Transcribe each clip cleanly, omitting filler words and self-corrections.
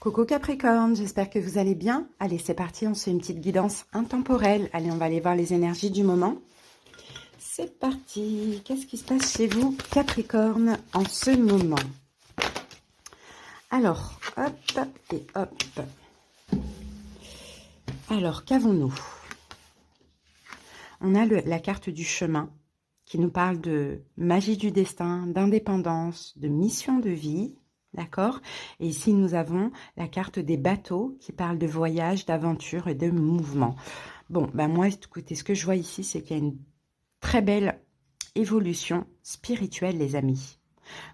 Coucou Capricorne, j'espère que vous allez bien. Allez, c'est parti, on se fait une petite guidance intemporelle. Allez, on va aller voir les énergies du moment. C'est parti. Qu'est-ce qui se passe chez vous, Capricorne, en ce moment? Alors, hop et hop. Alors, qu'avons-nous? On a la carte du chemin qui nous parle de magie du destin, d'indépendance, de mission de vie. D'accord? Et ici, nous avons la carte des bateaux qui parle de voyage, d'aventure et de mouvement. Bon, ben moi, écoutez, ce que je vois ici, c'est qu'il y a une très belle évolution spirituelle, les amis.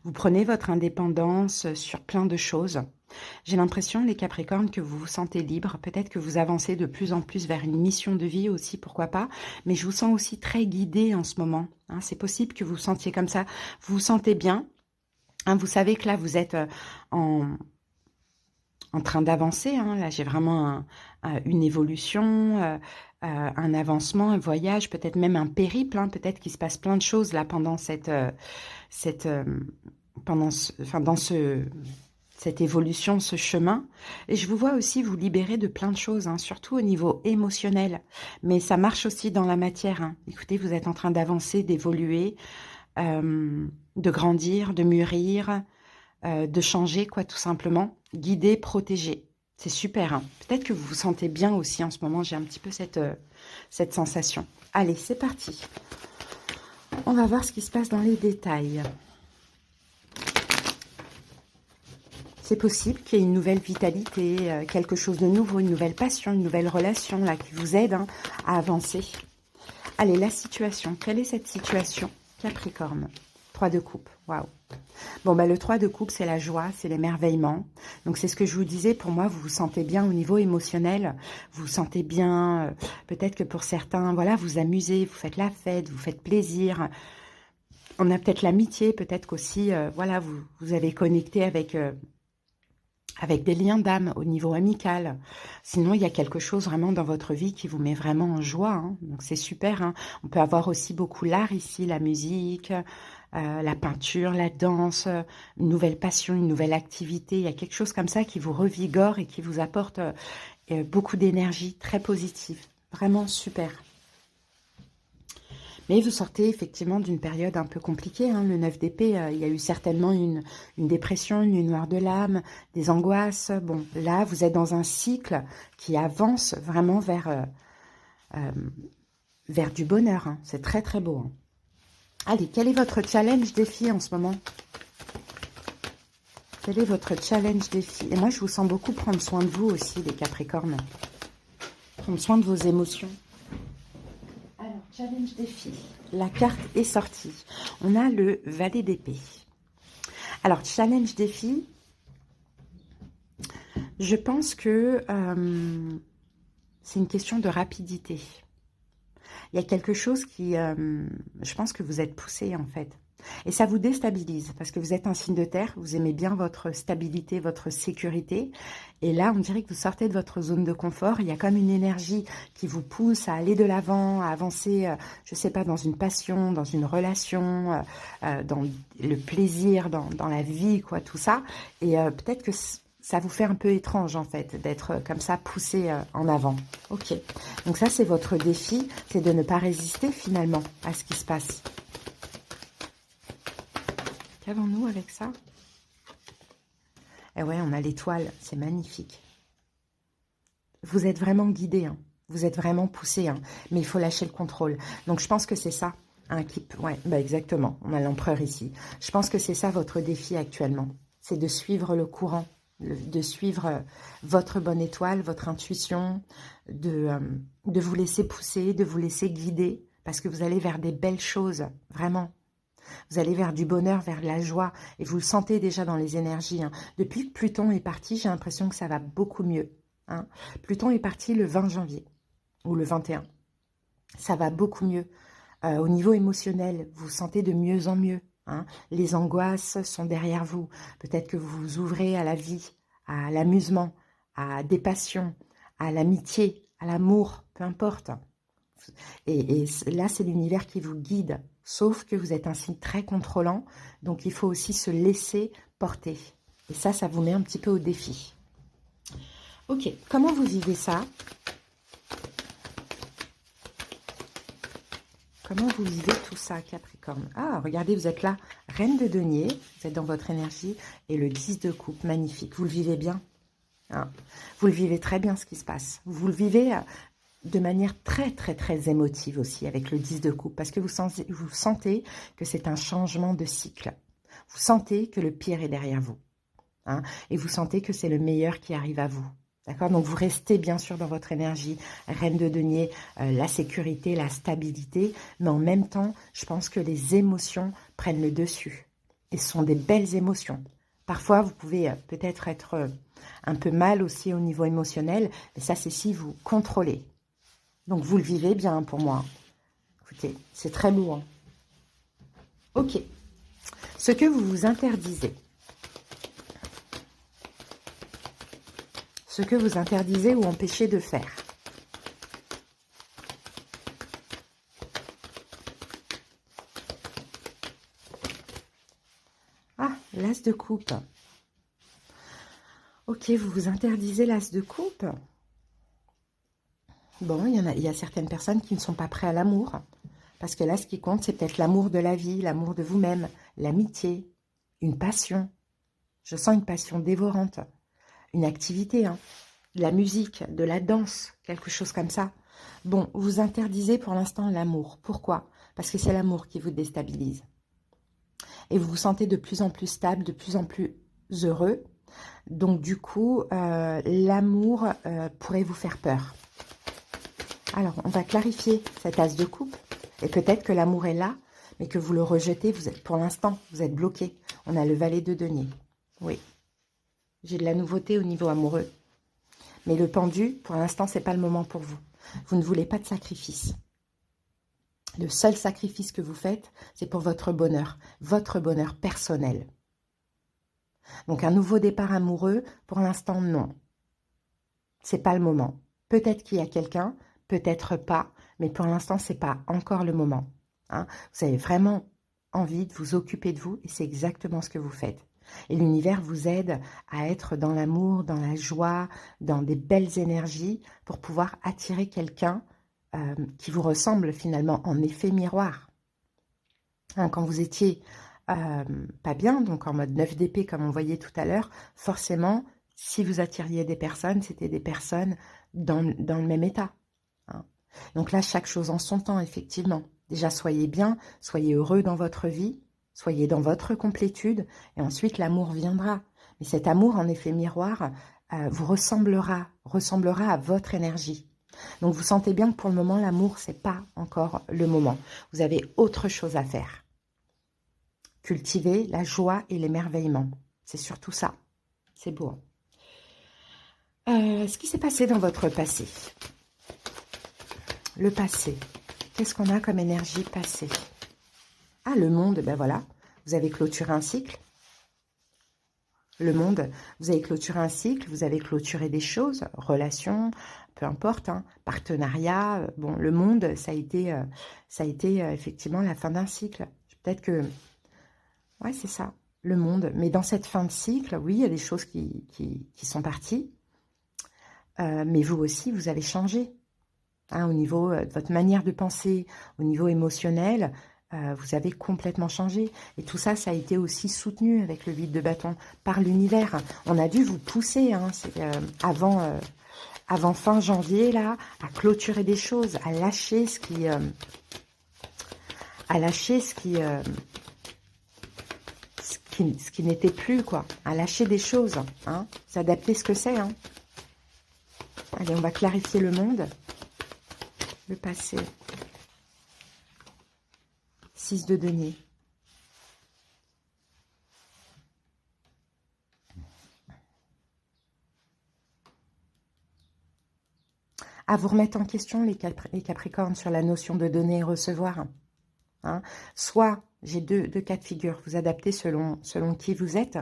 Vous prenez votre indépendance sur plein de choses. J'ai l'impression, les Capricornes, que vous vous sentez libre. Peut-être que vous avancez de plus en plus vers une mission de vie aussi, pourquoi pas. Mais je vous sens aussi très guidée en ce moment. Hein, c'est possible que vous vous sentiez comme ça. Vous vous sentez bien. Hein, vous savez que là, vous êtes en train d'avancer. Hein. Là, j'ai vraiment une évolution, un avancement, un voyage, peut-être même un périple. Hein. Peut-être qu'il se passe plein de choses là pendant cette évolution, ce chemin. Et je vous vois aussi vous libérer de plein de choses, hein, surtout au niveau émotionnel. Mais ça marche aussi dans la matière. Hein. Écoutez, vous êtes en train d'avancer, d'évoluer, de grandir, de mûrir, de changer, quoi, tout simplement. Guider, protéger. C'est super. Hein. Peut-être que vous vous sentez bien aussi en ce moment. J'ai un petit peu cette sensation. Allez, c'est parti. On va voir ce qui se passe dans les détails. C'est possible qu'il y ait une nouvelle vitalité, quelque chose de nouveau, une nouvelle passion, une nouvelle relation là qui vous aide, hein, à avancer. Allez, la situation. Quelle est cette situation, Capricorne? 3 de coupe. Waouh. Bon, bah, le 3 de coupe, c'est la joie, c'est l'émerveillement. Donc, c'est ce que je vous disais. Pour moi, vous vous sentez bien au niveau émotionnel. Vous vous sentez bien. Peut-être que pour certains, voilà, vous amusez, vous faites la fête, vous faites plaisir. On a peut-être l'amitié, peut-être qu'aussi, voilà, vous avez connecté avec des liens d'âme au niveau amical. Sinon, il y a quelque chose vraiment dans votre vie qui vous met vraiment en joie. Hein. Donc, c'est super. Hein. On peut avoir aussi beaucoup l'art ici, la musique, la peinture, la danse, une nouvelle passion, une nouvelle activité. Il y a quelque chose comme ça qui vous revigore et qui vous apporte beaucoup d'énergie, très positive. Vraiment super. Mais vous sortez effectivement d'une période un peu compliquée. Hein. Le 9 d'épée, il y a eu certainement une dépression, une nuit noire de l'âme, des angoisses. Bon, là, vous êtes dans un cycle qui avance vraiment vers du bonheur. Hein. C'est très, très beau. Hein. Allez, quel est votre challenge défi en ce moment? Quel est votre challenge défi? Et moi, je vous sens beaucoup prendre soin de vous aussi, les Capricornes. Prendre soin de vos émotions. Challenge défi. La carte est sortie. On a le valet d'épée. Alors, challenge défi. Je pense que c'est une question de rapidité. Il y a quelque chose qui... je pense que vous êtes poussé, en fait. Et ça vous déstabilise, parce que vous êtes un signe de terre, vous aimez bien votre stabilité, votre sécurité. Et là, on dirait que vous sortez de votre zone de confort. Il y a comme une énergie qui vous pousse à aller de l'avant, à avancer, je ne sais pas, dans une passion, dans une relation, dans le plaisir, dans la vie, quoi, tout ça. Et peut-être que ça vous fait un peu étrange, en fait, d'être comme ça, poussé en avant. Ok. Donc ça, c'est votre défi, c'est de ne pas résister, finalement, à ce qui se passe. Qu'avons-nous avec ça? Eh ouais, on a l'étoile, c'est magnifique. Vous êtes vraiment guidé, hein. Vous êtes vraiment poussé, hein. Mais il faut lâcher le contrôle. Donc je pense que c'est ça, un clip. Ouais, bah exactement, on a l'empereur ici. Je pense que c'est ça votre défi actuellement. C'est de suivre le courant, de suivre votre bonne étoile, votre intuition, de vous laisser pousser, de vous laisser guider, parce que vous allez vers des belles choses, vraiment. Vous allez vers du bonheur, vers de la joie, et vous le sentez déjà dans les énergies. Hein. Depuis que Pluton est parti, j'ai l'impression que ça va beaucoup mieux. Hein. Pluton est parti le 20 janvier, ou le 21. Ça va beaucoup mieux. Au niveau émotionnel, vous vous sentez de mieux en mieux. Hein. Les angoisses sont derrière vous. Peut-être que vous vous ouvrez à la vie, à l'amusement, à des passions, à l'amitié, à l'amour, peu importe. Et là, c'est l'univers qui vous guide. Sauf que vous êtes un signe très contrôlant, donc il faut aussi se laisser porter. Et ça vous met un petit peu au défi. Ok, comment vous vivez ça? Comment vous vivez tout ça, Capricorne? Ah, regardez, vous êtes là, Reine de denier, vous êtes dans votre énergie, et le 10 de coupe, magnifique. Vous le vivez bien, hein? Vous le vivez très bien, ce qui se passe. Vous le vivez de manière très, très, très émotive aussi, avec le 10 de coupe, parce que vous sentez que c'est un changement de cycle. Vous sentez que le pire est derrière vous, hein, et vous sentez que c'est le meilleur qui arrive à vous. D'accord? Donc, vous restez bien sûr dans votre énergie, Reine de denier, la sécurité, la stabilité, mais en même temps, je pense que les émotions prennent le dessus. Et ce sont des belles émotions. Parfois, vous pouvez peut-être être un peu mal aussi au niveau émotionnel, mais ça, c'est si vous contrôlez. Donc, vous le vivez bien pour moi. Écoutez, c'est très beau, hein. Ok. Ce que vous vous interdisez. Ce que vous interdisez ou empêchez de faire. Ah, l'as de coupe. Ok, vous vous interdisez l'as de coupe. Bon, il y a certaines personnes qui ne sont pas prêtes à l'amour. Parce que là, ce qui compte, c'est peut-être l'amour de la vie, l'amour de vous-même, l'amitié, une passion. Je sens une passion dévorante. Une activité, hein. De la musique, de la danse, quelque chose comme ça. Bon, vous interdisez pour l'instant l'amour. Pourquoi? Parce que c'est l'amour qui vous déstabilise. Et vous vous sentez de plus en plus stable, de plus en plus heureux. Donc du coup, l'amour pourrait vous faire peur. Alors, on va clarifier cet as de coupe. Et peut-être que l'amour est là, mais que vous le rejetez. Vous êtes, pour l'instant, vous êtes bloqué. On a le valet de denier. Oui. J'ai de la nouveauté au niveau amoureux. Mais le pendu, pour l'instant, ce n'est pas le moment pour vous. Vous ne voulez pas de sacrifice. Le seul sacrifice que vous faites, c'est pour votre bonheur personnel. Donc, un nouveau départ amoureux, pour l'instant, non. C'est pas le moment. Peut-être qu'il y a quelqu'un, peut-être pas, mais pour l'instant, c'est pas encore le moment, hein. Vous avez vraiment envie de vous occuper de vous et c'est exactement ce que vous faites. Et l'univers vous aide à être dans l'amour, dans la joie, dans des belles énergies pour pouvoir attirer quelqu'un qui vous ressemble finalement en effet miroir. Hein, quand vous étiez pas bien, donc en mode 9 d'épée comme on voyait tout à l'heure, forcément, si vous attiriez des personnes, c'était des personnes dans le même état, hein. Donc là, chaque chose en son temps, effectivement. Déjà, soyez bien, soyez heureux dans votre vie, soyez dans votre complétude, et ensuite l'amour viendra. Mais cet amour, en effet miroir, vous ressemblera à votre énergie. Donc vous sentez bien que pour le moment, l'amour, c'est pas encore le moment. Vous avez autre chose à faire. Cultiver la joie et l'émerveillement. C'est surtout ça. C'est beau, hein. Ce qui s'est passé dans votre passé. Le passé. Qu'est-ce qu'on a comme énergie passée? Ah, le monde, ben voilà. Vous avez clôturé un cycle. Le monde, vous avez clôturé un cycle, vous avez clôturé des choses, relations, peu importe, hein, partenariat. Bon, le monde, ça a été effectivement la fin d'un cycle. Peut-être que... Ouais, c'est ça, le monde. Mais dans cette fin de cycle, oui, il y a des choses qui sont parties. Mais vous aussi, vous avez changé. Hein, au niveau de votre manière de penser, au niveau émotionnel, vous avez complètement changé. Et tout ça, ça a été aussi soutenu avec le 8 de bâton par l'univers. On a dû vous pousser, hein, avant fin janvier, là, à clôturer des choses, à lâcher ce qui... ce qui n'était plus, quoi. À lâcher des choses, hein. S'adapter ce que c'est, hein. Allez, on va clarifier le monde. Le passé. 6 de denier. À vous remettre en question, les Capricornes, sur la notion de donner et recevoir, hein. Soit, j'ai deux cas de figure, vous adaptez selon qui vous êtes,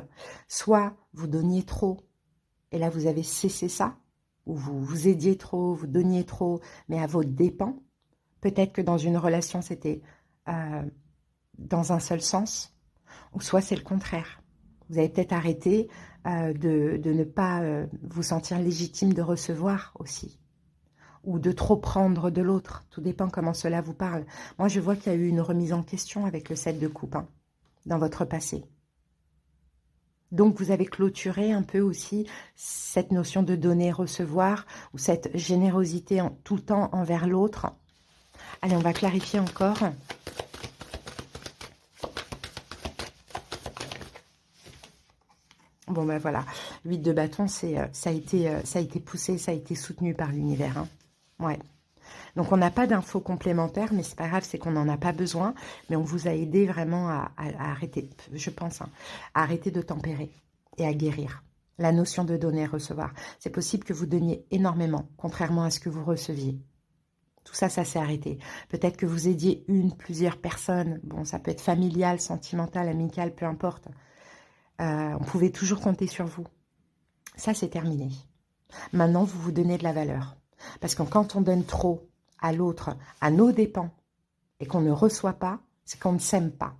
soit vous donniez trop, et là vous avez cessé ça, ou vous aidiez trop, vous donniez trop, mais à vos dépens. Peut-être que dans une relation, c'était dans un seul sens, ou soit c'est le contraire. Vous avez peut-être arrêté de ne pas vous sentir légitime de recevoir aussi. Ou de trop prendre de l'autre. Tout dépend comment cela vous parle. Moi, je vois qu'il y a eu une remise en question avec le 7 de coupe hein, dans votre passé. Donc, vous avez clôturé un peu aussi cette notion de donner-recevoir ou cette générosité en tout temps envers l'autre. Allez, on va clarifier encore. Bon, ben voilà. 8 de bâton, ça a été poussé, ça a été soutenu par l'univers. Hein. Ouais. Donc, on n'a pas d'infos complémentaires, mais c'est pas grave, c'est qu'on n'en a pas besoin. Mais on vous a aidé vraiment à arrêter, je pense, hein, à arrêter de tempérer et à guérir. La notion de donner et recevoir. C'est possible que vous donniez énormément, contrairement à ce que vous receviez. Tout ça, ça s'est arrêté. Peut-être que vous aidiez plusieurs personnes. Bon, ça peut être familial, sentimental, amical, peu importe. On pouvait toujours compter sur vous. Ça, c'est terminé. Maintenant, vous vous donnez de la valeur. Parce que quand on donne trop à l'autre, à nos dépens, et qu'on ne reçoit pas, c'est qu'on ne s'aime pas.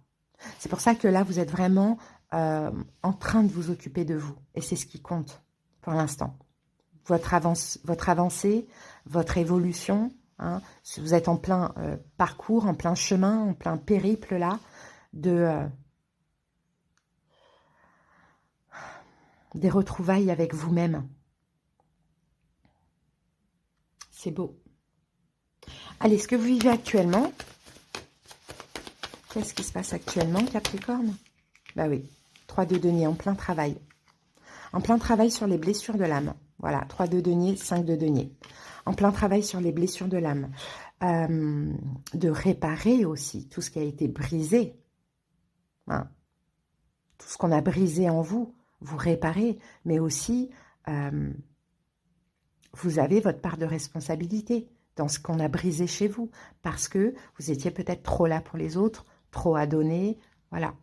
C'est pour ça que là, vous êtes vraiment en train de vous occuper de vous. Et c'est ce qui compte pour l'instant. Votre avancée, votre évolution, hein, si vous êtes en plein parcours, en plein chemin, en plein périple là, des retrouvailles avec vous-même. C'est beau. Allez, ce que vous vivez actuellement, qu'est-ce qui se passe actuellement, Capricorne? Bah oui, 3 de denier, en plein travail. En plein travail sur les blessures de l'âme. Voilà, 3 de denier, 5 de denier. En plein travail sur les blessures de l'âme. De réparer aussi tout ce qui a été brisé. Hein. Tout ce qu'on a brisé en vous, vous réparez. Mais aussi, vous avez votre part de responsabilité dans ce qu'on a brisé chez vous. Parce que vous étiez peut-être trop là pour les autres, trop à donner. Voilà.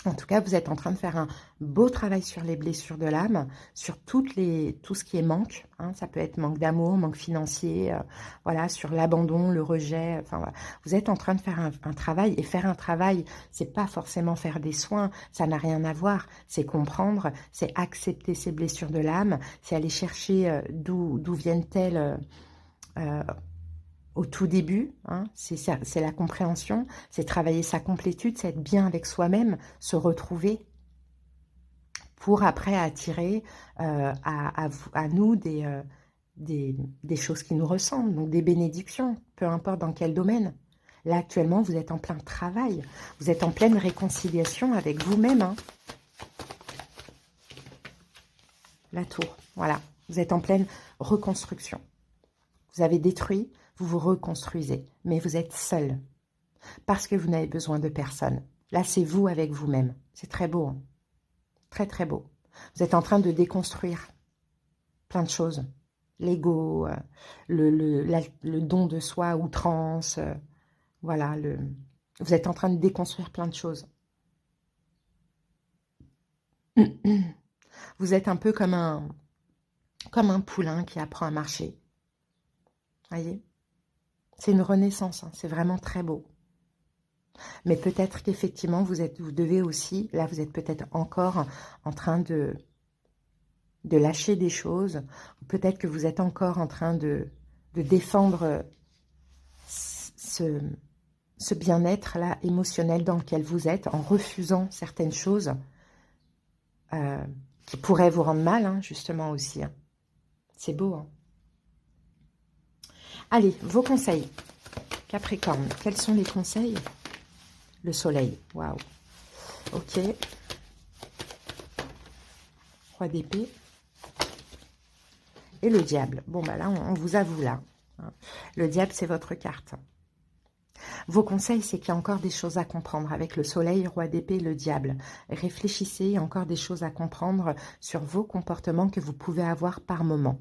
En tout cas, vous êtes en train de faire un beau travail sur les blessures de l'âme, sur tout ce qui est manque. Hein, ça peut être manque d'amour, manque financier, voilà, sur l'abandon, le rejet. Enfin, voilà. Vous êtes en train de faire un travail. Et faire un travail, c'est pas forcément faire des soins. Ça n'a rien à voir. C'est comprendre, c'est accepter ces blessures de l'âme, c'est aller chercher d'où viennent-elles au tout début, hein, c'est la compréhension, c'est travailler sa complétude, c'est être bien avec soi-même, se retrouver pour après attirer à nous des choses qui nous ressemblent, donc des bénédictions, peu importe dans quel domaine. Là, actuellement, vous êtes en plein travail, vous êtes en pleine réconciliation avec vous-même. Hein. La tour, voilà, vous êtes en pleine reconstruction. Vous avez détruit, vous vous reconstruisez, mais vous êtes seul, parce que vous n'avez besoin de personne. Là, c'est vous avec vous-même. C'est très beau, hein. Très, très beau. Vous êtes en train de déconstruire plein de choses. L'ego, le don de soi à outrance, voilà. Vous êtes en train de déconstruire plein de choses. Vous êtes un peu comme un poulain qui apprend à marcher. Voyez ? C'est une renaissance, hein, c'est vraiment très beau. Mais peut-être qu'effectivement, vous devez aussi, là vous êtes peut-être encore en train de lâcher des choses. Peut-être que vous êtes encore en train de défendre ce bien-être-là émotionnel dans lequel vous êtes, en refusant certaines choses qui pourraient vous rendre mal, hein, justement aussi. Hein. C'est beau, hein. Allez, vos conseils. Capricorne, quels sont les conseils? Le soleil, waouh. Ok. Roi d'épée. Et le diable. Bon, bah là, on vous avoue là. Le diable, c'est votre carte. Vos conseils, c'est qu'il y a encore des choses à comprendre avec le soleil, roi d'épée, le diable. Réfléchissez, il y a encore des choses à comprendre sur vos comportements que vous pouvez avoir par moment.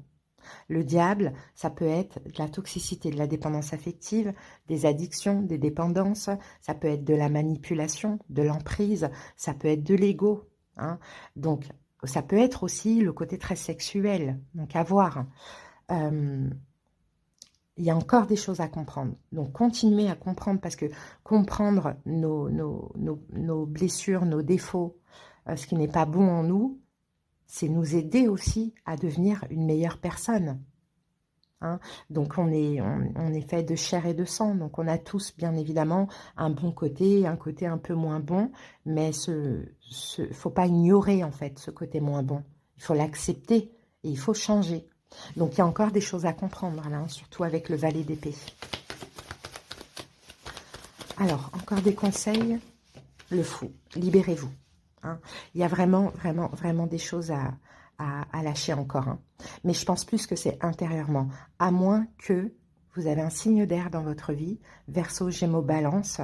Le diable, ça peut être de la toxicité, de la dépendance affective, des addictions, des dépendances, ça peut être de la manipulation, de l'emprise, ça peut être de l'ego. Hein. Donc, ça peut être aussi le côté très sexuel, donc à voir. Il y a encore des choses à comprendre. Donc, continuez à comprendre parce que comprendre nos blessures, nos défauts, ce qui n'est pas bon en nous, c'est nous aider aussi à devenir une meilleure personne. Hein. Donc on est fait de chair et de sang, donc on a tous bien évidemment un bon côté, un côté un peu moins bon, mais faut pas ignorer en fait ce côté moins bon. Il faut l'accepter et il faut changer. Donc il y a encore des choses à comprendre là, hein, surtout avec le valet d'épée. Alors, encore des conseils. Le fou, libérez-vous. Hein. Il y a vraiment, vraiment, vraiment des choses à lâcher encore. Hein. Mais je pense plus que c'est intérieurement. À moins que vous avez un signe d'air dans votre vie, Verseau, Gémeaux, Balance.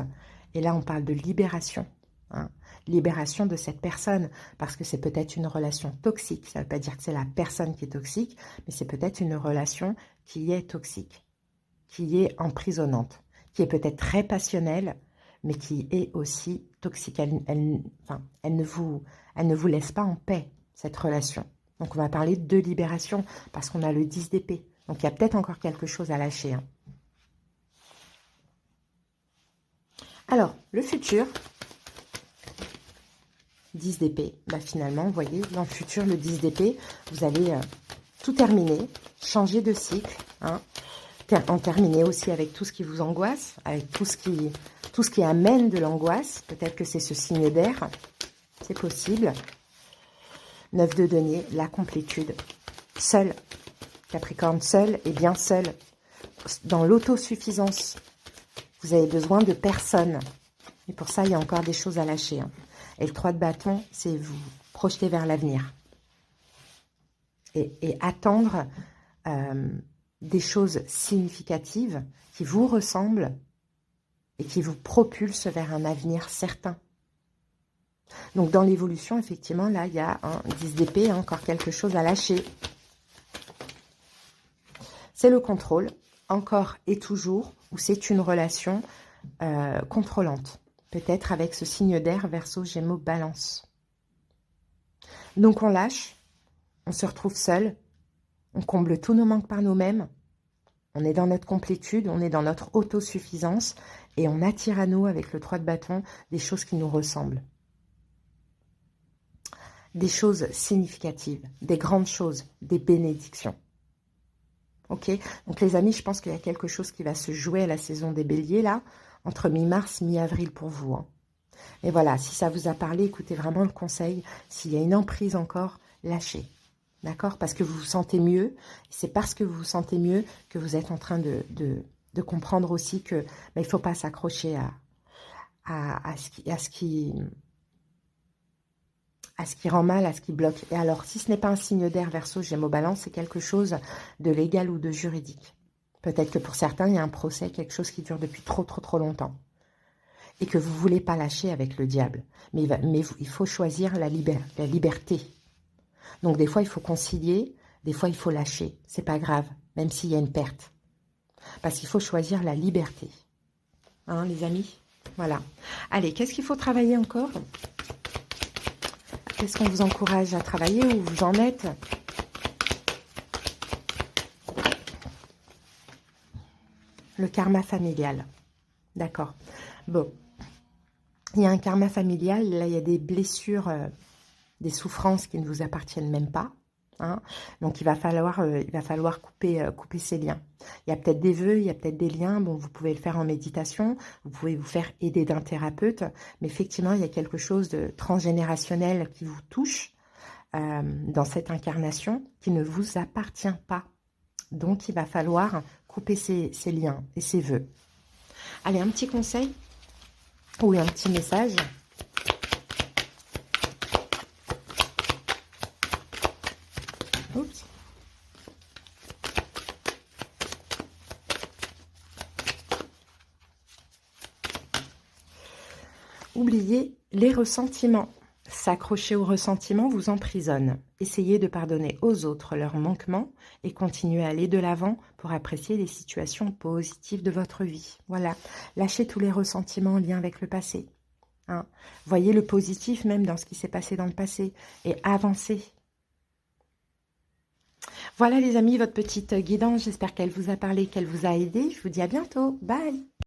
Et là, on parle de libération. Hein. Libération de cette personne. Parce que c'est peut-être une relation toxique. Ça ne veut pas dire que c'est la personne qui est toxique, mais c'est peut-être une relation qui est toxique, qui est emprisonnante, qui est peut-être très passionnelle, mais qui est aussi toxique. Elle ne vous laisse pas en paix, cette relation. Donc, on va parler de libération, parce qu'on a le 10 d'épée. Donc, il y a peut-être encore quelque chose à lâcher. Hein. Alors, le futur, 10 d'épée. Bah, finalement, vous voyez, dans le futur, le 10 d'épée, vous allez tout terminer, changer de cycle, hein, en terminer aussi avec tout ce qui vous angoisse, avec tout ce qui amène de l'angoisse. Peut-être que c'est ce signe d'air, c'est possible. 9 de denier, la complétude. Seul, Capricorne, seul et bien seul. Dans l'autosuffisance, vous avez besoin de personne. Et pour ça, il y a encore des choses à lâcher. Hein. Et le 3 de bâton, c'est vous projeter vers l'avenir. Et attendre des choses significatives qui vous ressemblent et qui vous propulsent vers un avenir certain. Donc, dans l'évolution, effectivement, là, il y a un 10 d'épée, encore quelque chose à lâcher. C'est le contrôle, encore et toujours, où c'est une relation contrôlante. Peut-être avec ce signe d'air, Verseau, Gémeaux, Balance. Donc, on lâche, on se retrouve seul, on comble tous nos manques par nous-mêmes, on est dans notre complétude, on est dans notre autosuffisance, et on attire à nous, avec le 3 de bâton, des choses qui nous ressemblent. Des choses significatives, des grandes choses, des bénédictions. Ok? Donc les amis, je pense qu'il y a quelque chose qui va se jouer à la saison des béliers, là, entre mi-mars, mi-avril pour vous. Hein. Et voilà, si ça vous a parlé, écoutez vraiment le conseil. S'il y a une emprise encore, lâchez. D'accord? Parce que vous vous sentez mieux. C'est parce que vous vous sentez mieux que vous êtes en train de comprendre aussi que il ne faut pas s'accrocher à ce qui rend mal, à ce qui bloque. Et alors, si ce n'est pas un signe d'air, Verseau, Gémeaux, Balance, c'est quelque chose de légal ou de juridique. Peut-être que pour certains, il y a un procès, quelque chose qui dure depuis trop longtemps. Et que vous ne voulez pas lâcher avec le diable. Mais il faut choisir la liberté. Donc, des fois, il faut concilier, des fois, il faut lâcher. C'est pas grave, même s'il y a une perte. Parce qu'il faut choisir la liberté. Hein, les amis? Voilà. Allez, qu'est-ce qu'il faut travailler encore? Qu'est-ce qu'on vous encourage à travailler? Où vous en êtes? Le karma familial. D'accord. Bon. Il y a un karma familial. Là, il y a des blessures, des souffrances qui ne vous appartiennent même pas. Hein. Donc, il va falloir couper ces liens. Il y a peut-être des vœux, il y a peut-être des liens. Bon, vous pouvez le faire en méditation. Vous pouvez vous faire aider d'un thérapeute. Mais effectivement, il y a quelque chose de transgénérationnel qui vous touche dans cette incarnation qui ne vous appartient pas. Donc, il va falloir couper ces liens et ces vœux. Allez, un petit conseil ou un petit message. Oups. Oubliez les ressentiments. S'accrocher aux ressentiments vous emprisonne. Essayez de pardonner aux autres leurs manquements et continuez à aller de l'avant pour apprécier les situations positives de votre vie. Voilà, lâchez tous les ressentiments en lien avec le passé. Hein. Voyez le positif même dans ce qui s'est passé dans le passé et avancez. Voilà les amis, votre petite guidance, j'espère qu'elle vous a parlé, qu'elle vous a aidé. Je vous dis à bientôt. Bye!